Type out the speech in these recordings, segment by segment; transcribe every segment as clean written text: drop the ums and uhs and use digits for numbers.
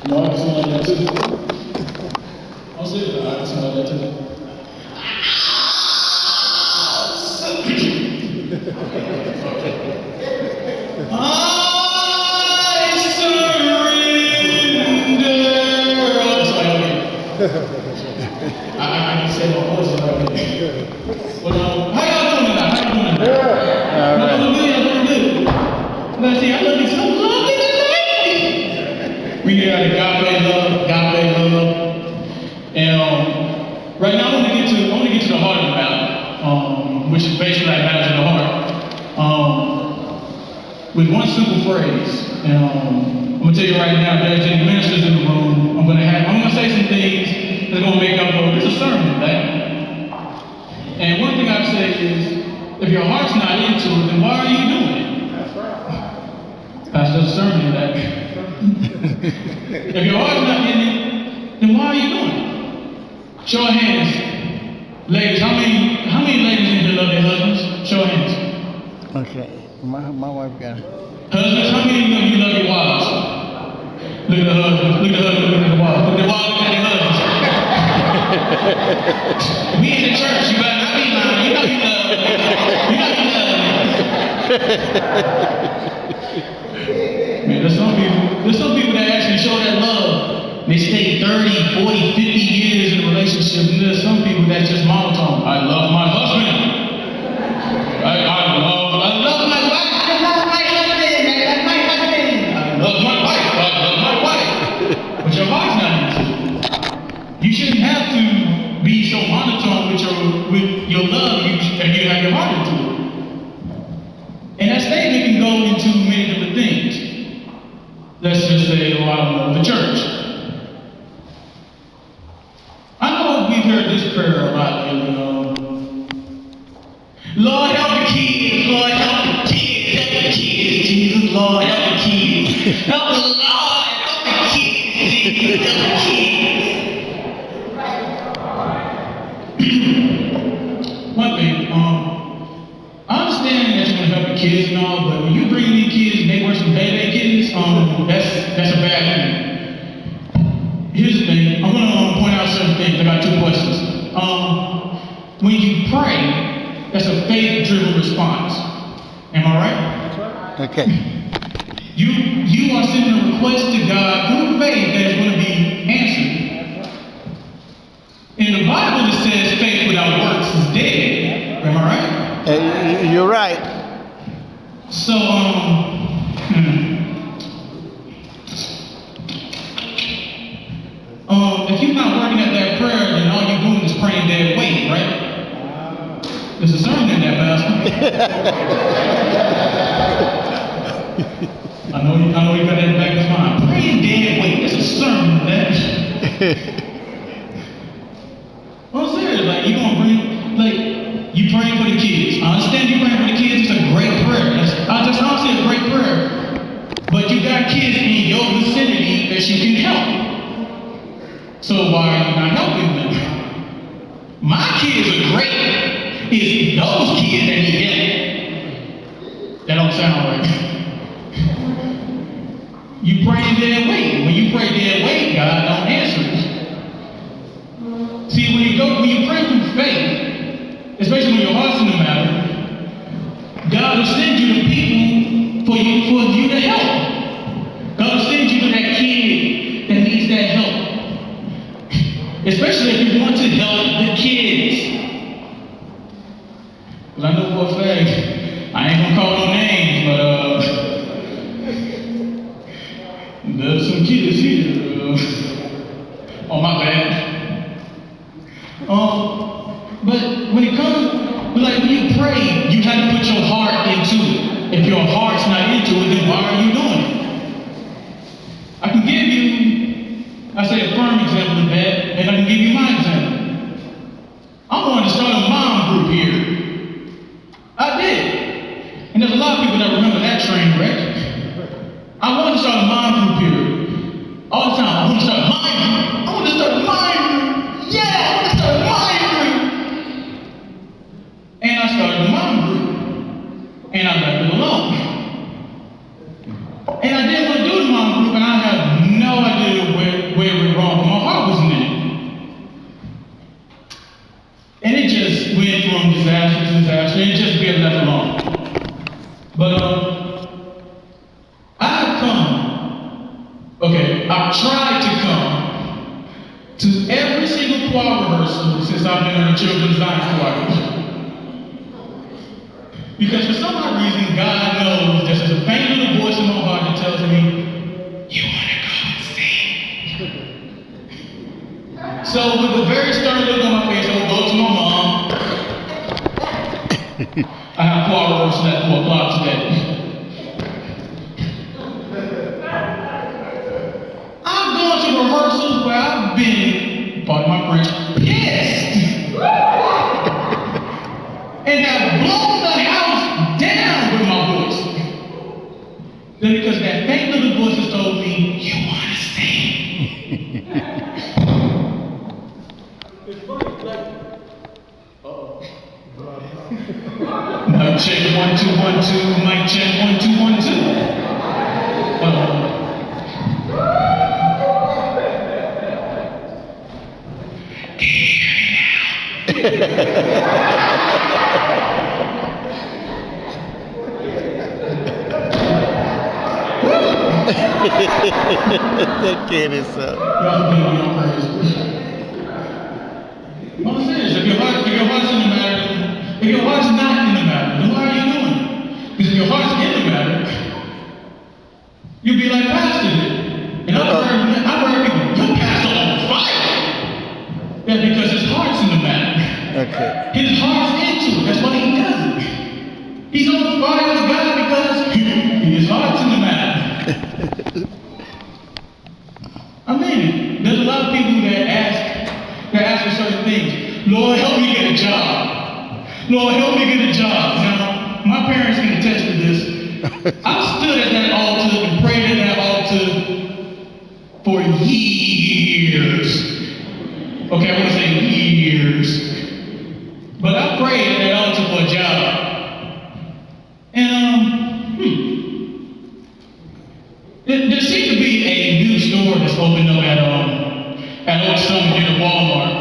No, I can smell that too. I'm serious, I can smell that too. I surrender. I can say my voice right here. But how y'all doing tonight? How y'all doing tonight? Y'all doing good? Y'all doing good? Let's see, I love you so lovely tonight. We got agape love, and right now I want to get to the heart of the matter, which is basically like matters of the heart. With one simple phrase, and I'm gonna tell you right now, there's any ministers in the room. I'm gonna say some things that's gonna make up for it's a sermon, right? And one thing I've said is, if your heart's not into it, then why are you doing it? That's right. That's just a sermon, that. If your heart's not in it, then why are you doing it? Show of hands, ladies. How many ladies in here love their husbands? Show of hands. Okay. My wife got it. Husbands, how many of you love your wives? Look at the husbands, look at the husbands, look at the wives. Look at the wives, look at the husbands. We in the church, you better not be lying. You know you love me. You know you love me. Man, there's some people that actually show that love. They stay 30, 40, 50 years in a relationship. And there's some people that just monotone. I love my husband. I love my wife. I love my husband. I love my husband. I love my wife. I love my wife. But your heart's not into it. You shouldn't have to be so monotone with your love if you have your heart into it. And that statement can go into many different things. Let's just say, I love the church. I know we've heard this prayer a lot lately. Lord, help the kids. Lord, help the kids. Help the kids, Jesus. Lord, help the kids. Help the Lord. Help the kids, Jesus. Help the kids. One thing, I understand that you want to help the kids and all, but when you bring these kids and they work some baby kids, that's a bad thing. Here's the thing, I'm going to point out certain things. I got two questions. When you pray, that's a faith-driven response. Am I right? Okay. You are sending a request to God through faith that is going to be answered. In the Bible, it says faith without works is dead. Am I right? You're right. So, if you're not working at that prayer, then all you're doing is praying dead weight, right? There's a sermon in there, Pastor. I know you got that in the back of his mind. Praying dead weight. There's a sermon in that. Well, serious, like you gonna bring, like you praying for the kids. I understand you praying for the kids. It's a great prayer. That's honestly a great prayer. But you got kids in your vicinity that you can help. So why are you not helping them? My kids are great. It's those kids that need help. That don't sound right. You praying dead weight. When you pray dead weight, God don't answer it. See, when you pray through faith, especially when your heart's in the matter, God will send you the people for you to help. God will send you to that kid that needs that help. Especially if you want to help the kids. Because I know for a fact, I ain't gonna call no names, but there's some kids here. Oh, my bad. But when it comes, like when you pray, you have to put your heart into it. If your heart's not into it, then why are you doing it? I can give you, I say a firm example of that, and I can give you my example. I'm going to start a mom group here. I did. And there's a lot of people that remember that train wreck. I wanted to start a mom group here. All the time, I want to start a mind group. I want to start a mind group. Yeah, I want to start a mind group. And I started a mom group. And I left it alone. And I didn't want to do the mom group, and I had no idea Okay, I've tried to come to every single choir rehearsal since I've been in the children's dance choir. Because for some odd reason, God knows there's a faint little voice in my heart that tells me, you want to go and sing. So with a very stern look on my face, I will go to my mom. I have choir rehearsal at 4 o'clock today. I've gone to rehearsals where I've been, pardon my French, pissed. And have blown the house down with my voice. Then because that faint little voice has told me, you want to sing. It's funny, like, mic check 1 2 1 2. Mic check 1 2 1 2. Can you hear me now? That kid is Y'all think I'm crazy. I'm serious. If your heart's in the matter, if your heart's not in the matter, then why are you doing it? Because if your heart's in the matter, you'll be like Pastor did. And I've heard people, your pastor on fire. Yeah, because his heart's in the matter. okay. His heart's into it. That's why he does it. He's on fire with God because his heart's in the matter. I mean, there's a lot of people that ask for certain things. Lord, help me get a job. Lord, help me get a job. Now, my parents can attest to this. I stood at that altar and prayed at that altar for years. Okay, I want to say years. But I prayed at that altar for a job. And, there seems to be a new store that's opened up at Old Summer near Walmart.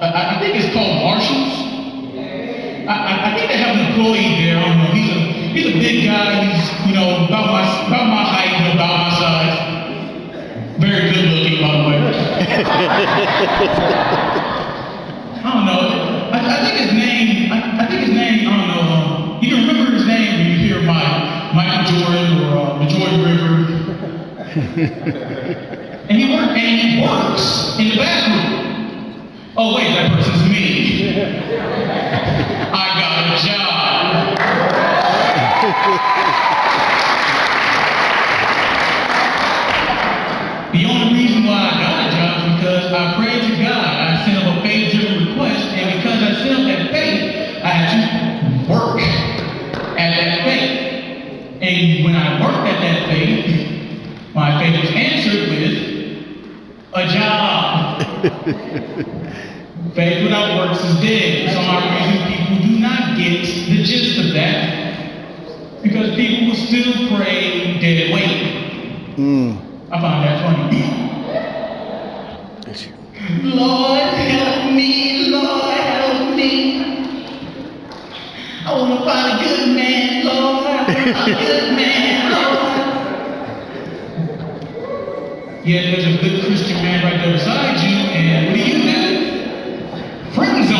I think it's called Marshall's. I think they have an employee there. I don't know. He's a big guy. He's about my height and about my size. Very good looking, by the way. I don't know. I think his name. I don't know. You can remember his name when you hear Michael Jordan or the Jordan River. And he works in the bathroom. Oh wait, that person's me. I got a job. The only reason why I got a job is because I prayed to God. I sent up a faith-driven request, and because I sent up that faith, I had to work at that faith. And when I worked at that faith, my faith was answered with a job. Faith without works is dead. For some odd reason, people do not get the gist of that. Because people will still pray dead weight. I find that funny. Lord, help me. Lord, help me. I want to find a good man, Lord. I want to find a good man, Lord. Yeah, there's a good Christian man right there beside you, and what do? Friend zone.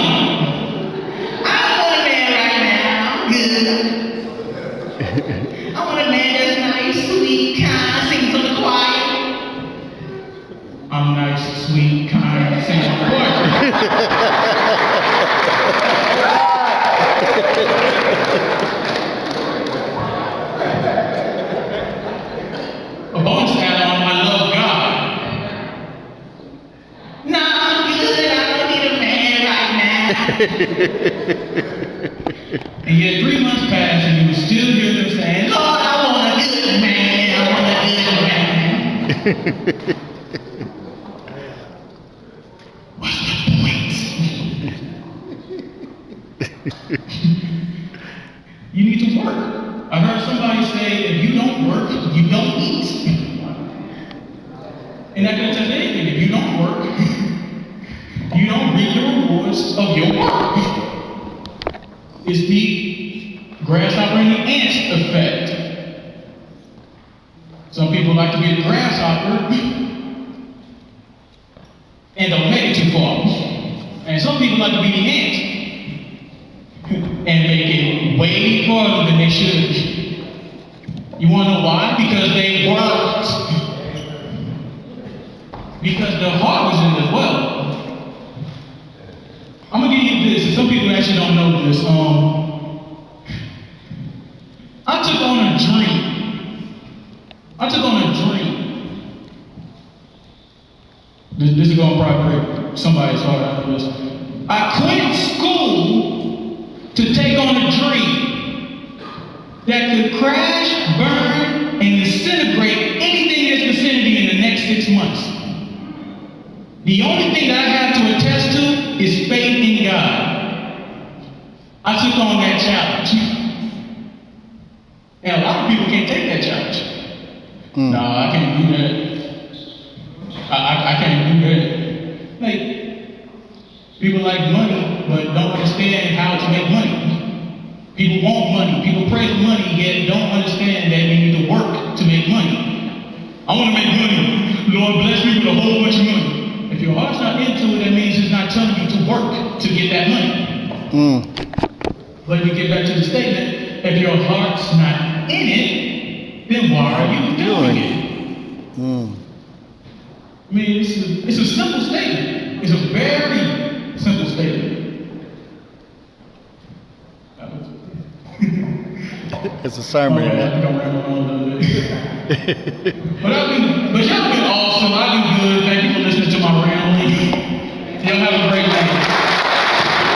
I want a man right now, good. I want a man that's nice, sweet, kind, sings on the choir. I'm nice, sweet, kind, sings on the choir. A bonus add-on, I love God. No, I'm good, I don't need a man right now. And yet 3 months passed and you would still hear them saying, Lord, I want a good man, I want a good man. What's the point? You need to work. I heard somebody say, if you don't work, you don't eat. And I can tell you anything, if you don't work, you don't reap the rewards of your work. It's the grasshopper and the ant effect. Some people like to be the grasshopper and don't make it too far. And some people like to be the ant and make it way farther than they should. You want to know why? Because they worked. Because the heart was in as well. I'm gonna give you this, and some people actually don't know this. I took on a dream. This is gonna probably break somebody's heart after this. I quit school to take on a dream that could crash, burn, and disintegrate anything in its vicinity in the next 6 months. The only thing that I have to attest to is faith in God. I took on that challenge. And a lot of people can't take that challenge. No, I can't do that. I can't do that. Like, people like money, but don't understand how to make money. People want money. People pray for money, yet don't understand that you need to work to make money. I want to make money. Lord, bless me with a whole bunch of money. If your heart's not into it, that means it's not telling you to work to get that money. But we get back to the statement, if your heart's not in it, then why are you doing it? I mean, it's a simple statement. It's a very simple statement. It's a sermon. But y'all been